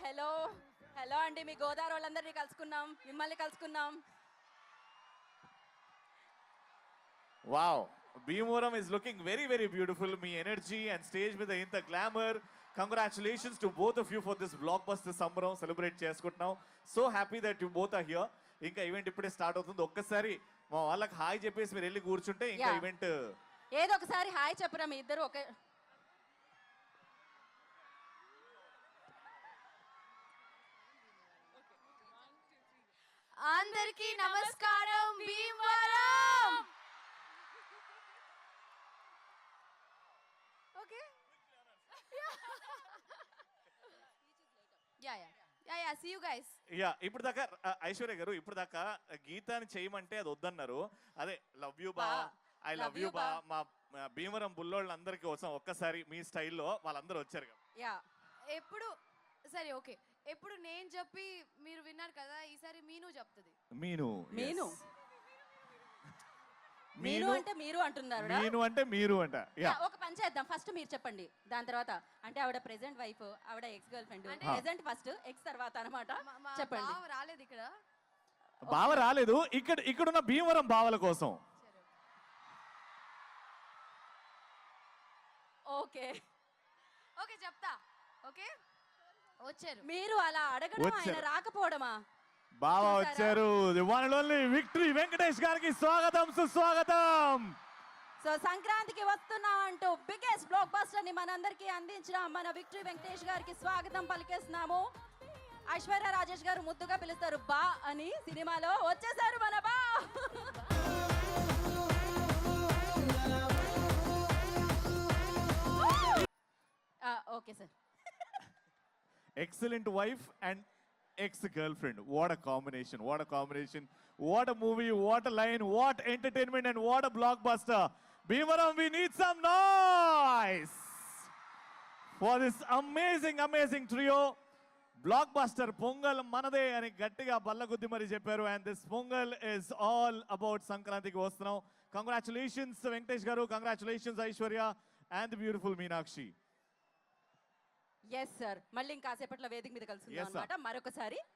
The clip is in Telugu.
హలో హలో అండి, మీ గోదావరి వాళ్ళందరినీ కలుసుకున్నాం, మిమ్మల్ని కలుసుకున్నాం. Wow, Bhimavaram is looking very, very beautiful. Me energy and stage with the glamour. Congratulations to both of you for this blockbuster Sambharam celebrate చేసుకుంటున్నాం. So happy that you both are here. ఇంకా ఈవెంట్ ఇప్పుడే స్టార్ట్ అవుతుంది. ఒక్కసారి మా వాళ్ళకి హాయ్ చెప్పేసి మీరు వెళ్ళి కూర్చుంటే ఇంకా Yeah. ఈవెంట్ ఏదో ఒకసారి హాయ్ చెప్పరా మీ ఇద్దరు ఒకే. అందరికీ నమస్కారం. Bhimavaram. Okay yeah see you guys. Yeah ఇప్పుడు దాకా ఐశ్వర్య గారు ఇప్పుడు దాకా గీతాన్ని చేయమంటే అది వద్దన్నారు. అదే లవ్ యూ బా, ఐ లవ్ యూ బా, మా భీమవరం బుల్లోళ్ళందరికీ కోసం ఒక్కసారి మీ స్టైల్లో వాళ్ళందరూ వచ్చారు కదా. యా ఎప్పుడు సరే ఓకే, ఎప్పుడు నేను చెప్పి మీరు విన్నారు కదా, ఈసారి మీను చెప్తుంది. మీను మీను మీను అంటే మీరు అంటున్నారు. మీను అంటే మీరు అంట. యా ఒక పని చేద్దాం, ఫస్ట్ మీరు చెప్పండి, దాని తర్వాత అంటే ఆవిడ ప్రెసెంట్ వైఫ్, ఆవిడ ex girl friend, present first X తర్వాత అనమాట. చెప్పండి. బావ రాలేదు ఇక్కడ. బావ రాలేదు, ఇక్కడున్న భీమవరం బావల కోసం. ఓకే ఓకే చెప్తా. ఓకే వచ్చారు మీరు అలా అడగడం, ఆయన రాకపోవడమా? బావ వచ్చారు. The one and only victory Venkatesh గారికి స్వాగతం, సుస్వాగతం. సో సంక్రాంతికి వస్తున్నా అంటూ బిగ్గెస్ట్ బ్లాక్ బస్టర్ ని మనందరికీ అందించిన మన విక్టరీ వెంకటేష్ గారికి స్వాగతం పలికేస్తున్నాము. ఐశ్వర్య రాజేష్ గారు ముద్దుగా పిలుస్తారు బా అని, సినిమాలో వచ్చేసారు మన బా. Okay sir. Excellent wife and ex-girlfriend. What a combination. What a combination. What a movie. What a line. What entertainment and what a blockbuster. Bhimavaram, we need some noise for this amazing, amazing trio. Blockbuster Pongal Manade and Gattiga Ballaguddi Mari Chepparu, and this Pongal is all about Sankrantiki Vastunnam. Congratulations Venkatesh Garu. Congratulations Aishwarya and the beautiful Meenakshi. Yes sir, మళ్ళీ ఇంకాసేపట్లో వేదిక మీద కలుసుకుందాం Yes, sir. అనమాట. మరొకసారి